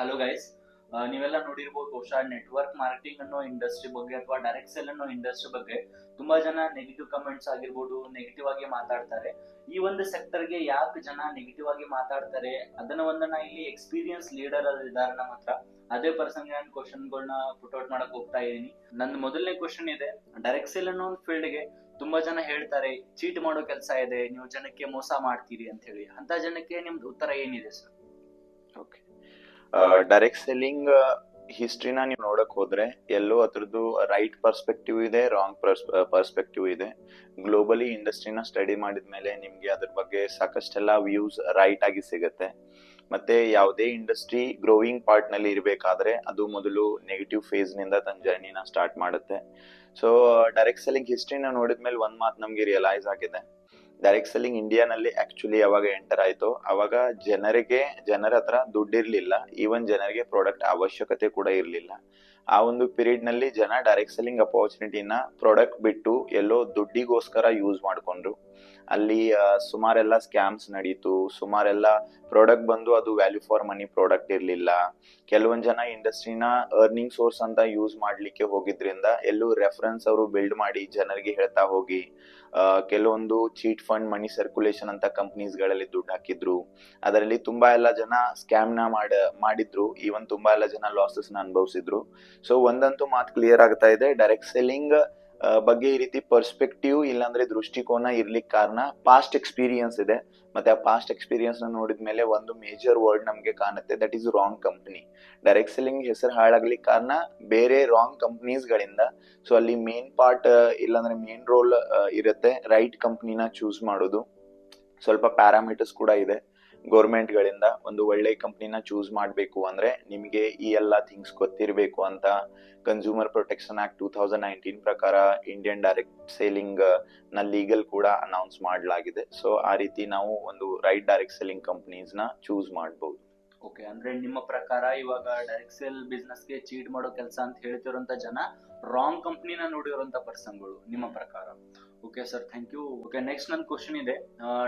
Hello guys, ನೀವೆಲ್ಲ ನೋಡಿರ್ಬೋದು ಬಹುಶಃ ನೆಟ್ವರ್ಕ್ ಮಾರ್ಕೆಟಿಂಗ್ ಅನ್ನೋ ಇಂಡಸ್ಟ್ರಿ ಬಗ್ಗೆ ಅಥವಾ ಡೈರೆಕ್ಟ್ ಸೇಲ್ ಅನ್ನೋ ಇಂಡಸ್ಟ್ರಿ ಬಗ್ಗೆ ತುಂಬಾ ಜನ ನೆಗೆಟಿವ್ ಕಮೆಂಟ್ಸ್ ಆಗಿರ್ಬೋದು, ನೆಗೆಟಿವ್ ಆಗಿ ಮಾತಾಡ್ತಾರೆ. ಈ ಒಂದು ಸೆಕ್ಟರ್ಗೆ ಯಾಕೆ ಜನ ನೆಗೆಟಿವ್ ಆಗಿ ಮಾತಾಡ್ತಾರೆ ಅದನ್ನ ನಾ ಇಲ್ಲಿ ಎಕ್ಸ್ಪೀರಿಯನ್ಸ್ ಲೀಡರ್ ಇದ್ದಾರೆ ನಮ್ಮ ಹತ್ರ. ಅದೇ ಪರ್ಸನ್ ನಾನು ಕ್ವಶನ್ಗಳನ್ನ ಪುಟ್ಔಟ್ ಮಾಡಕ್ ಹೋಗ್ತಾ ಇದೀನಿ. ನನ್ನ ಮೊದಲನೇ ಕ್ವಶನ್ ಇದೆ, ಡೈರೆಕ್ಟ್ ಸೇಲ್ ಅನ್ನೋ ಒಂದು ಫೀಲ್ಡ್ಗೆ ತುಂಬಾ ಜನ ಹೇಳ್ತಾರೆ ಚೀಟ್ ಮಾಡೋ ಕೆಲಸ ಇದೆ, ನೀವು ಜನಕ್ಕೆ ಮೋಸ ಮಾಡ್ತೀರಿ ಅಂತ ಹೇಳಿ. ಅಂತ ಜನಕ್ಕೆ ನಿಮ್ದು ಉತ್ತರ ಏನಿದೆ ಸರ್? ಓಕೆ, ಡೈರೆಕ್ಟ್ ಸೆಲ್ಲಿಂಗ್ ಹಿಸ್ಟ್ರಿನ ನೀವು ನೋಡಕ್ ಹೋದ್ರೆ ಎಲ್ಲೋ ಅದ್ರದ್ದು ರೈಟ್ ಪರ್ಸ್ಪೆಕ್ಟಿವ್ ಇದೆ, ರಾಂಗ್ ಪರ್ಸ್ಪೆಕ್ಟಿವ್ ಇದೆ. ಗ್ಲೋಬಲಿ ಇಂಡಸ್ಟ್ರಿನ ಸ್ಟಡಿ ಮಾಡಿದ್ಮೇಲೆ ನಿಮ್ಗೆ ಅದ್ರ ಬಗ್ಗೆ ಸಾಕಷ್ಟೆಲ್ಲ ವ್ಯೂಸ್ ರೈಟ್ ಆಗಿ ಸಿಗುತ್ತೆ. ಮತ್ತೆ ಯಾವುದೇ ಇಂಡಸ್ಟ್ರಿ ಗ್ರೋಯಿಂಗ್ ಪಾರ್ಟ್ ನಲ್ಲಿ ಇರಬೇಕಾದ್ರೆ ಅದು ಮೊದಲು ನೆಗೆಟಿವ್ ಫೇಸ್ ನಿಂದ ತನ್ನ ಜರ್ನಿನ ಸ್ಟಾರ್ಟ್ ಮಾಡುತ್ತೆ. ಸೊ ಡೈರೆಕ್ಟ್ ಸೆಲ್ಲಿಂಗ್ ಹಿಸ್ಟ್ರಿನ ನೋಡಿದ್ಮೇಲೆ ಒಂದ್ ಮಾತು ನಮ್ಗೆ ರಿಯಲೈಸ್ ಆಗಿದೆ. ಡೈರೆಕ್ಟ್ ಸೆಲ್ಲಿಂಗ್ ಇಂಡಿಯಾನಲ್ಲಿ ಆಕ್ಚುಲಿ ಯಾವಾಗ ಎಂಟರ್ ಆಯ್ತು ಅವಾಗ ಜನರ ಹತ್ರ ದುಡ್ಡಿರ್ಲಿಲ್ಲ, ಈವನ್ ಜನರಿಗೆ ಪ್ರಾಡಕ್ಟ್ ಅವಶ್ಯಕತೆ ಕೂಡ ಇರ್ಲಿಲ್ಲ. ಆ ಒಂದು ಪೀರಿಯಡ್ ನಲ್ಲಿ ಜನ ಡೈರೆಕ್ಟ್ ಸೆಲ್ಲಿಂಗ್ ಅಪರ್ಚುನಿಟಿನ ಪ್ರಾಡಕ್ಟ್ ಬಿಟ್ಟು ಎಲ್ಲೋ ದುಡ್ಡಿಗೋಸ್ಕರ ಯೂಸ್ ಮಾಡ್ಕೊಂಡ್ರು. ಅಲ್ಲಿ ಸುಮಾರೆಲ್ಲ ಸ್ಕ್ಯಾಮ್ಸ್ ನಡೀತು, ಸುಮಾರೆಲ್ಲ ಪ್ರಾಡಕ್ಟ್ ಬಂದು ಅದು ವ್ಯಾಲ್ಯೂ ಫಾರ್ ಮನಿ ಪ್ರಾಡಕ್ಟ್ ಇರ್ಲಿಲ್ಲ. ಕೆಲವೊಂದ್ ಜನ ಇಂಡಸ್ಟ್ರಿನ ಅರ್ನಿಂಗ್ ಸೋರ್ಸ್ ಅಂತ ಯೂಸ್ ಮಾಡ್ಲಿಕ್ಕೆ ಹೋಗಿದ್ರಿಂದ ಎಲ್ಲೂ ರೆಫರೆನ್ಸ್ ಅವರು ಬಿಲ್ಡ್ ಮಾಡಿ ಜನರಿಗೆ ಹೇಳ್ತಾ ಹೋಗಿ ಕೆಲವೊಂದು ಚೀಟ್ ಫಂಡ್ ಮನಿ ಸರ್ಕ್ಯುಲೇಷನ್ ಅಂತ ಕಂಪನೀಸ್ ಗಳಲ್ಲಿ ದುಡ್ಡು ಹಾಕಿದ್ರು. ಅದರಲ್ಲಿ ತುಂಬಾ ಎಲ್ಲ ಜನ ಸ್ಕ್ಯಾಮ್ ನ ಮಾಡಿದ್ರು, ಈವನ್ ತುಂಬಾ ಎಲ್ಲ ಜನ ಲಾಸಸ್ ನ ಅನುಭವಿಸಿದ್ರು. ಸೊ ಒಂದಂತೂ ಮಾತು ಕ್ಲಿಯರ್ ಆಗ್ತಾ ಇದೆ, ಡೈರೆಕ್ಟ್ ಸೆಲ್ಲಿಂಗ್ ಬಗ್ಗೆ ಈ ರೀತಿ ಪರ್ಸ್ಪೆಕ್ಟಿವ್ ಇಲ್ಲಾಂದ್ರೆ ದೃಷ್ಟಿಕೋನ ಇರ್ಲಿಕ್ಕೆ ಕಾರಣ ಪಾಸ್ಟ್ ಎಕ್ಸ್ಪೀರಿಯನ್ಸ್ ಇದೆ. ಮತ್ತೆ ಆ ಪಾಸ್ಟ್ ಎಕ್ಸ್ಪೀರಿಯನ್ಸ್ ನ ನೋಡಿದ್ಮೇಲೆ ಒಂದು ಮೇಜರ್ ವರ್ಡ್ ನಮ್ಗೆ ಕಾಣುತ್ತೆ, that is wrong company. Direct selling ಹೆಸರು ಹಾಳಾಗ್ಲಿಕ್ಕೆ ಕಾರಣ ಬೇರೆ ರಾಂಗ್ ಕಂಪನೀಸ್ ಗಳಿಂದ. ಸೊ ಅಲ್ಲಿ ಮೇನ್ ಪಾರ್ಟ್ ಇಲ್ಲಾಂದ್ರೆ ಮೇನ್ ರೋಲ್ ಇರುತ್ತೆ ರೈಟ್ ಕಂಪನಿನ ಚೂಸ್ ಮಾಡೋದು. ಸ್ವಲ್ಪ ಪ್ಯಾರಾಮೀಟರ್ಸ್ ಕೂಡ ಇದೆ ಗೌರ್ಮೆಂಟ್ ಗಳಿಂದ. ಒಂದು ಒಳ್ಳೆ ಕಂಪನಿನ ಚೂಸ್ ಮಾಡ್ಬೇಕು ಅಂದ್ರೆ ನಿಮಗೆ ಈ ಎಲ್ಲಾ ಥಿಂಗ್ಸ್ ಗೊತ್ತಿರಬೇಕು ಅಂತ ಕನ್ಸ್ಯೂಮರ್ ಪ್ರೊಟೆಕ್ಷನ್ ಆಕ್ಟ್ 2019 ಪ್ರಕಾರ ಇಂಡಿಯನ್ ಡೈರೆಕ್ಟ್ ಸೇಲಿಂಗ್ ನ ಲೀಗಲ್ ಕೂಡ ಅನೌನ್ಸ್ ಮಾಡಲಾಗಿದೆ. ಸೊ ಆ ರೀತಿ ನಾವು ಒಂದು ರೈಟ್ ಡೈರೆಕ್ಟ್ ಸೇಲಿಂಗ್ ಕಂಪನೀಸ್ ನ ಚೂಸ್ ಮಾಡಬಹುದು. ಓಕೆ, ಅಂದ್ರೆ ನಿಮ್ಮ ಪ್ರಕಾರ ಇವಾಗ ಡೈರೆಕ್ಟ್ ಸೇಲ್ ಬಿಸ್ನೆಸ್ ಗೆ ಚೀಟ್ ಮಾಡೋ ಕೆಲಸ ಅಂತ ಹೇಳ್ತಿರೋಂತ ಜನ ರಾಂಗ್ ಕಂಪ್ನಿನ ನೋಡಿರೋಂತ ಪರ್ಸನ್ಗಳು ನಿಮ್ಮ ಪ್ರಕಾರ. Okay sir, thank you. Okay, next ನನ್ನ ಕ್ವಶನ್ ಇದೆ,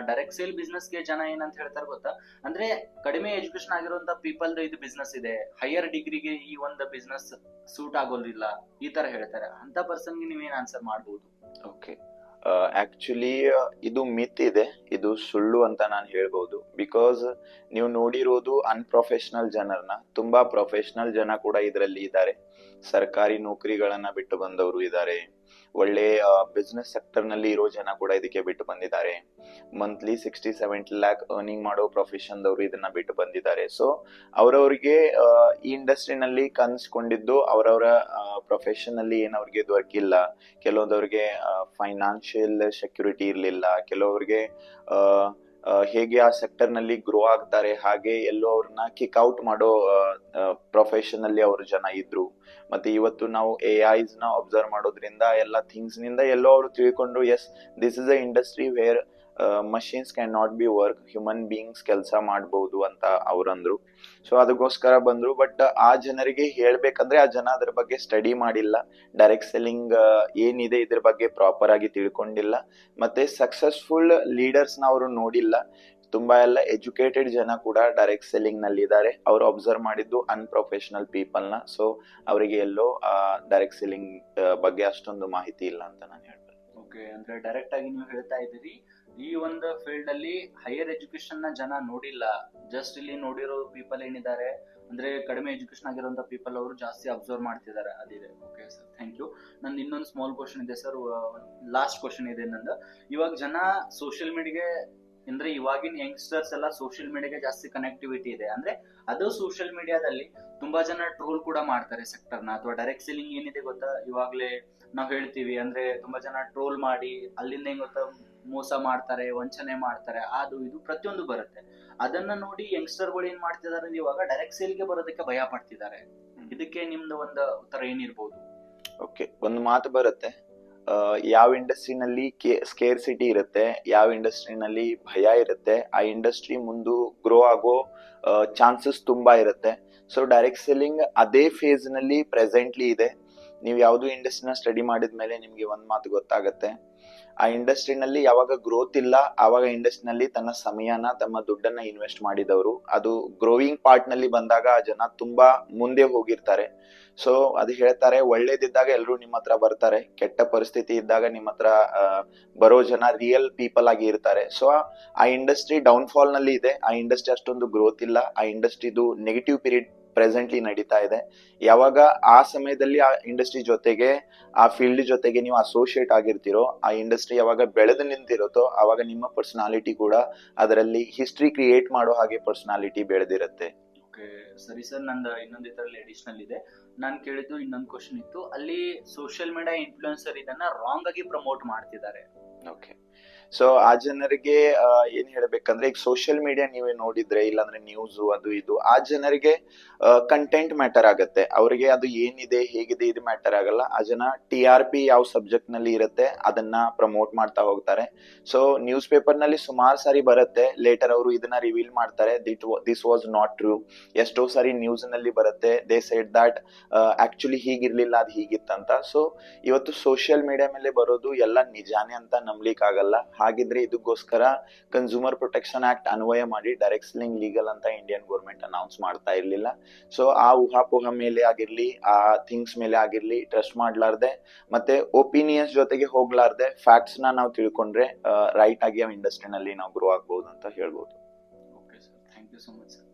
ಡೈರೆಕ್ಟ್ ಸೇಲ್ ಬಿಸ್ನೆಸ್ ಗೆ ಜನ ಏನಂತ ಹೇಳ್ತಾರೆ ಗೊತ್ತಾ, ಅಂದ್ರೆ ಕಡಿಮೆ ಎಜುಕೇಶನ್ ಆಗಿರುವಂತ ಪೀಪಲ್ ಇದು ಬಿಸ್ನೆಸ್ ಇದೆ, ಹೈಯರ್ ಡಿಗ್ರಿಗೆ ಈ ಒಂದು ಬಿಸ್ನೆಸ್ ಸೂಟ್ ಆಗೋದಿಲ್ಲ, ಈ ತರ ಹೇಳ್ತಾರೆ. ಅಂತ ಪರ್ಸನ್ಗೆ ನೀವೇನ್ ಆನ್ಸರ್ ಮಾಡಬಹುದು? ಓಕೆ, ಆಕ್ಚುಲಿ ಇದು ಮಿತ್ ಇದೆ, ಇದು ಸುಳ್ಳು ಅಂತ ನಾನು ಹೇಳ್ಬಹುದು. ಬಿಕಾಸ್ ನೀವು ನೋಡಿರೋದು ಅನ್ಪ್ರೊಫೆಷನಲ್ ಜನರನ್ನ, ತುಂಬಾ ಪ್ರೊಫೆಷನಲ್ ಜನ ಕೂಡ ಇದರಲ್ಲಿ ಇದ್ದಾರೆ. ಸರ್ಕಾರಿ ನೌಕರಿಗಳನ್ನ ಬಿಟ್ಟು ಬಂದವರು ಇದ್ದಾರೆ, ಒಳ್ಳೆ ಬಿಸ್ನೆಸ್ ಸೆಕ್ಟರ್ ನಲ್ಲಿ ಇರೋ ಜನ ಕೂಡ ಇದಕ್ಕೆ ಬಿಟ್ಟು ಬಂದಿದ್ದಾರೆ. ಮಂತ್ಲಿ 60-70 ಲ್ಯಾಕ್ ಅರ್ನಿಂಗ್ ಮಾಡೋ ಪ್ರೊಫೆಷನ್ ದವರು ಇದನ್ನ ಬಿಟ್ಟು ಬಂದಿದ್ದಾರೆ. ಸೊ ಅವರವರಿಗೆ ಈ ಇಂಡಸ್ಟ್ರಿನಲ್ಲಿ ಕನ್ಸ್ಕೊಂಡಿದ್ದು ಅವರವರ ಪ್ರೊಫೆಷನ್ ಅಲ್ಲಿ ಏನವ್ರಿಗೆ ದೊರಕಿಲ್ಲ. ಕೆಲವೊಂದವ್ರಿಗೆ ಫೈನಾನ್ಷಿಯಲ್ ಸೆಕ್ಯೂರಿಟಿ ಇರ್ಲಿಲ್ಲ, ಕೆಲವರಿಗೆ ಹೇಗೆ ಆ ಸೆಕ್ಟರ್ ನಲ್ಲಿ ಗ್ರೋ ಆಗ್ತಾರೆ ಹಾಗೆ ಎಲ್ಲೋ ಅವ್ರನ್ನ ಕಿಕ್ ಔಟ್ ಮಾಡೋ ಪ್ರೊಫೆಷನ್ ಅಲ್ಲಿ ಅವ್ರ ಜನ ಇದ್ರು. ಮತ್ತೆ ಇವತ್ತು ನಾವು AIs ನ ಅಬ್ಸರ್ವ್ ಮಾಡೋದ್ರಿಂದ ಎಲ್ಲ ಥಿಂಗ್ಸ್ ನಿಂದ ಎಲ್ಲೋ ಅವರು ತಿಳ್ಕೊಂಡು as this is a industry where machines can not be work, human beings ಕೆಲಸ ಮಾಡಬಹುದು ಅಂತ ಅವ್ರಂದ್ರು. ಸೊ ಅದಕ್ಕೋಸ್ಕರ ಬಂದ್ರು. ಬಟ್ ಆ ಜನರಿಗೆ ಹೇಳ್ಬೇಕಂದ್ರೆ ಆ ಜನ ಅದ್ರ ಬಗ್ಗೆ ಸ್ಟಡಿ ಮಾಡಿಲ್ಲ, ಡೈರೆಕ್ಟ್ ಸೆಲ್ಲಿಂಗ್ ಏನಿದೆ ಇದ್ರ ಬಗ್ಗೆ ಪ್ರಾಪರ್ ಆಗಿ ತಿಳ್ಕೊಂಡಿಲ್ಲ, ಮತ್ತೆ ಸಕ್ಸಸ್ಫುಲ್ ಲೀಡರ್ಸ್ ನ ಅವರು ನೋಡಿಲ್ಲ. ತುಂಬಾ ಎಲ್ಲ ಎಜುಕೇಟೆಡ್ ಜನ ಕೂಡ ಡೈರೆಕ್ಟ್ ಸೆಲ್ಲಿಂಗ್ ನಲ್ಲಿ ಇದ್ದಾರೆ, ಅವ್ರು ಅಬ್ಸರ್ವ್ ಮಾಡಿದ್ದು ಅನ್ಪ್ರೊಫೆಷನಲ್ ಪೀಪಲ್ ನ. ಸೊ ಅವರಿಗೆ ಎಲ್ಲೋ ಡೈರೆಕ್ಟ್ ಸೆಲ್ಲಿಂಗ್ ಬಗ್ಗೆ ಅಷ್ಟೊಂದು ಮಾಹಿತಿ ಇಲ್ಲ ಅಂತ ನಾನು ಹೇಳ್ತೇನೆ. ಓಕೆ, ಅಂದ್ರೆ ಡೈರೆಕ್ಟ್ ಆಗಿ ನೀವು ಹೇಳ್ತಾ ಇದ್ದೀರಿ ಈ ಒಂದು ಫೀಲ್ಡ್ ಅಲ್ಲಿ ಹೈಯರ್ ಎಜುಕೇಶನ್ ನ ಜನ ನೋಡಿಲ್ಲ, ಜಸ್ಟ್ ಇಲ್ಲಿ ನೋಡಿರೋ ಪೀಪಲ್ ಏನಿದ್ದಾರೆ ಅಂದ್ರೆ ಕಡಿಮೆ ಎಜುಕೇಶನ್ ಆಗಿರುವಂತ ಪೀಪಲ್ ಅವರು ಜಾಸ್ತಿ ಅಬ್ಸರ್ವ್ ಮಾಡ್ತಿದ್ದಾರೆ, ಅದಿದೆ. Okay sir, thank you. ನಂದು ಇನ್ನೊಂದು ಸ್ಮಾಲ್ ಕ್ವಶನ್ ಇದೆ ಸರ್, ಲಾಸ್ಟ್ ಕ್ವಶನ್ ಇದೆ ನಂದು. ಇವಾಗ ಜನ ಸೋಷಿಯಲ್ ಮೀಡಿಯಾಗೆ ಅಂದ್ರೆ ಇವಾಗಿನ ಯಂಗ್ಸ್ಟರ್ಸ್ ಎಲ್ಲ ಸೋಷಿಯಲ್ ಮೀಡಿಯಾಗೆ ಜಾಸ್ತಿ ಕನೆಕ್ಟಿವಿಟಿ ಇದೆ, ಅಂದ್ರೆ ಅದು ಸೋಷಿಯಲ್ ಮೀಡಿಯಾದಲ್ಲಿ ತುಂಬಾ ಜನ ಟ್ರೋಲ್ ಕೂಡ ಮಾಡ್ತಾರೆ ಸೆಕ್ಟರ್ ನ. ಅಥವಾ ಡೈರೆಕ್ಟ್ ಸೆಲ್ಲಿಂಗ್ ಏನಿದೆ ಗೊತ್ತಾ, ಇವಾಗ್ಲೇ ನಾವ್ ಹೇಳ್ತೀವಿ ಅಂದ್ರೆ ತುಂಬಾ ಜನ ಟ್ರೋಲ್ ಮಾಡಿ ಅಲ್ಲಿಂದ ಹೆಂಗ್ ಗೊತ್ತಾ ಮೋಸ ಮಾಡ್ತಾರೆ, ವಂಚನೆ ಮಾಡ್ತಾರೆ, ಅದು ಇದು ಪ್ರತಿಯೊಂದು ಬರುತ್ತೆ. ಅದನ್ನ ನೋಡಿ ಯಂಗ್ಸ್ಟರ್ ಗಳು ಏನ್ ಮಾಡ್ತಿದಾರೆ, ಇವಾಗ ಡೈರೆಕ್ಟ್ ಸೇಲ್ ಗೆ ಬರೋದಕ್ಕೆ ಭಯ ಪಡ್ತಿದ್ದಾರೆ. ಇದಕ್ಕೆ ನಿಮ್ದು ಒಂದು ಉತ್ತರ ಏನಿರ್ಬೋದು? ಓಕೆ, ಒಂದು ಮಾತು ಬರುತ್ತೆ, ಯಾವ ಇಂಡಸ್ಟ್ರಿನಲ್ಲಿ ಸ್ಕೇರ್ಸಿಟಿ ಇರುತ್ತೆ, ಯಾವ ಇಂಡಸ್ಟ್ರಿನಲ್ಲಿ ಭಯ ಇರುತ್ತೆ, ಆ ಇಂಡಸ್ಟ್ರಿ ಮುಂದೆ ಗ್ರೋ ಆಗೋ ಚಾನ್ಸಸ್ ತುಂಬಾ ಇರುತ್ತೆ. ಸೊ ಡೈರೆಕ್ಟ್ ಸೆಲ್ಲಿಂಗ್ ಅದೇ ಫೇಸ್ ನಲ್ಲಿ ಪ್ರೆಸೆಂಟ್ಲಿ ಇದೆ. ನೀವು ಯಾವ್ದು ಇಂಡಸ್ಟ್ರಿನ ಸ್ಟಡಿ ಮಾಡಿದ್ಮೇಲೆ ನಿಮ್ಗೆ ಒಂದ್ ಮಾತು ಗೊತ್ತಾಗತ್ತೆ, ಆ ಇಂಡಸ್ಟ್ರಿನಲ್ಲಿ ಯಾವಾಗ ಗ್ರೋತ್ ಇಲ್ಲ ಆವಾಗ ಇಂಡಸ್ಟ್ರಿನಲ್ಲಿ ತನ್ನ ಸಮಯನ ತಮ್ಮ ದುಡ್ಡನ್ನ ಇನ್ವೆಸ್ಟ್ ಮಾಡಿದವರು ಅದು ಗ್ರೋಯಿಂಗ್ ಪಾರ್ಟ್ ನಲ್ಲಿ ಬಂದಾಗ ಆ ಜನ ತುಂಬಾ ಮುಂದೆ ಹೋಗಿರ್ತಾರೆ. ಸೊ ಅದು ಹೇಳ್ತಾರೆ, ಒಳ್ಳೇದಿದ್ದಾಗ ಎಲ್ರು ನಿಮ್ಮ ಹತ್ರ ಬರ್ತಾರೆ, ಕೆಟ್ಟ ಪರಿಸ್ಥಿತಿ ಇದ್ದಾಗ ನಿಮ್ಮ ಹತ್ರ ಬರೋ ಜನ ರಿಯಲ್ ಪೀಪಲ್ ಆಗಿ ಇರ್ತಾರೆ. ಸೊ ಆ ಇಂಡಸ್ಟ್ರಿ ಡೌನ್ ಫಾಲ್ ನಲ್ಲಿ ಇದೆ, ಆ ಇಂಡಸ್ಟ್ರಿ ಅಷ್ಟೊಂದು ಗ್ರೋತ್ ಇಲ್ಲ, ಆ ಇಂಡಸ್ಟ್ರಿದು ನೆಗೆಟಿವ್ ಪೀರಿಯಡ್ ಪ್ರೆಸೆಂಟ್ಲಿ ನಡೀತಾ ಇದೆ. ಯಾವಾಗ ಆ ಸಮಯದಲ್ಲಿ ಆ ಇಂಡಸ್ಟ್ರಿ ಜೊತೆಗೆ ಆ ಫೀಲ್ಡ್ ಜೊತೆಗೆ ನೀವು ಅಸೋಸಿಯೇಟ್ ಆಗಿರ್ತೀರೋ, ಆ ಇಂಡಸ್ಟ್ರಿ ಯಾವಾಗ ಬೆಳೆದು ನಿಂತಿರುತ್ತೋ ಅವಾಗ ನಿಮ್ಮ ಪರ್ಸನಾಲಿಟಿ ಕೂಡ ಅದರಲ್ಲಿ ಹಿಸ್ಟ್ರಿ ಕ್ರಿಯೇಟ್ ಮಾಡೋ ಹಾಗೆ ಪರ್ಸನಾಲಿಟಿ ಬೆಳೆದಿರುತ್ತೆ. ಓಕೆ ಸರಿ ಸರ್, ನಂದು ಇನ್ನೊಂದು ಇದರಲ್ಲಿ ಅಡಿಷನಲ್ ಇದೆ. ನಾನು ಕೇಳಿದ್ದು ಇನ್ನೊಂದು ಕ್ವಶನ್ ಇತ್ತು, ಅಲ್ಲಿ ಸೋಷಿಯಲ್ ಮೀಡಿಯಾ ಇನ್ಫ್ಲೂಯೆನ್ಸರ್ ಇದನ್ನ ರಾಂಗ್ ಆಗಿ ಪ್ರಮೋಟ್ ಮಾಡ್ತಿದ್ದಾರೆ. ಓಕೆ, ಸೊ ಆ ಜನರಿಗೆ ಏನ್ ಹೇಳ್ಬೇಕಂದ್ರೆ, ಈಗ ಸೋಷಿಯಲ್ ಮೀಡಿಯಾ ನೀವೇ ನೋಡಿದ್ರೆ ಇಲ್ಲಾಂದ್ರೆ ನ್ಯೂಸ್ ಅದು ಇದು, ಆ ಜನರಿಗೆ ಕಂಟೆಂಟ್ ಮ್ಯಾಟರ್ ಆಗತ್ತೆ, ಅವರಿಗೆ ಅದು ಏನಿದೆ ಹೇಗಿದೆ ಇದು ಮ್ಯಾಟರ್ ಆಗಲ್ಲ. ಆ ಜನ TRP ಯಾವ ಸಬ್ಜೆಕ್ಟ್ ನಲ್ಲಿ ಇರುತ್ತೆ ಅದನ್ನ ಪ್ರಮೋಟ್ ಮಾಡ್ತಾ ಹೋಗ್ತಾರೆ. ಸೊ ನ್ಯೂಸ್ ಪೇಪರ್ ನಲ್ಲಿ ಸುಮಾರು ಸಾರಿ ಬರುತ್ತೆ, ಲೇಟರ್ ಅವರು ಇದನ್ನ ರಿವೀಲ್ ಮಾಡ್ತಾರೆ, ದಿಸ್ ವಾಸ್ ನಾಟ್ ಟ್ರೂ. ಎಷ್ಟೋ ಸಾರಿ ನ್ಯೂಸ್ ನಲ್ಲಿ ಬರುತ್ತೆ, ದೇ ಸೆಡ್ ದಟ್ ಆಕ್ಚುಲಿ ಹೀಗಿರ್ಲಿಲ್ಲ ಅದು ಹೀಗಿತ್ತಂತ. ಸೊ ಇವತ್ತು ಸೋಷಿಯಲ್ ಮೀಡಿಯಾ ಮೇಲೆ ಬರೋದು ಎಲ್ಲ ನಿಜಾನೇ ಅಂತ ನಂಬ್ಲಿಕ್ ಆಗಲ್ಲ. ಹಾಗಿದ್ರೆ ಇದಕ್ಕೋಸ್ಕರ ಕನ್ಸ್ಯೂಮರ್ ಪ್ರೊಟೆಕ್ಷನ್ ಆಕ್ಟ್ ಅನ್ವಯ ಮಾಡಿ ಡೈರೆಕ್ಟ್ ಸೆಲ್ಲಿಂಗ್ ಲೀಗಲ್ ಅಂತ ಇಂಡಿಯನ್ ಗೌರ್ಮೆಂಟ್ ಅನೌನ್ಸ್ ಮಾಡ್ತಾ ಇರ್ಲಿಲ್ಲ. ಸೊ ಆ ಊಹಾಪೋಹ ಮೇಲೆ ಆಗಿರ್ಲಿ, ಆ ಥಿಂಗ್ಸ್ ಮೇಲೆ ಆಗಿರ್ಲಿ ಟ್ರಸ್ಟ್ ಮಾಡ್ಲಾರ್ದೆ ಮತ್ತೆ ಒಪಿನಿಯನ್ಸ್ ಜೊತೆಗೆ ಹೋಗ್ಲಾರ್ದೆ ಫ್ಯಾಕ್ಟ್ಸ್ ನಾವು ತಿಳ್ಕೊಂಡ್ರೆ ರೈಟ್ ಆಗಿ ಆ ಇಂಡಸ್ಟ್ರಿನಲ್ಲಿ ನಾವು ಗ್ರೋ ಆಗ್ಬಹುದು ಅಂತ ಹೇಳ್ಬೋದು. Okay sir, thank you so much sir.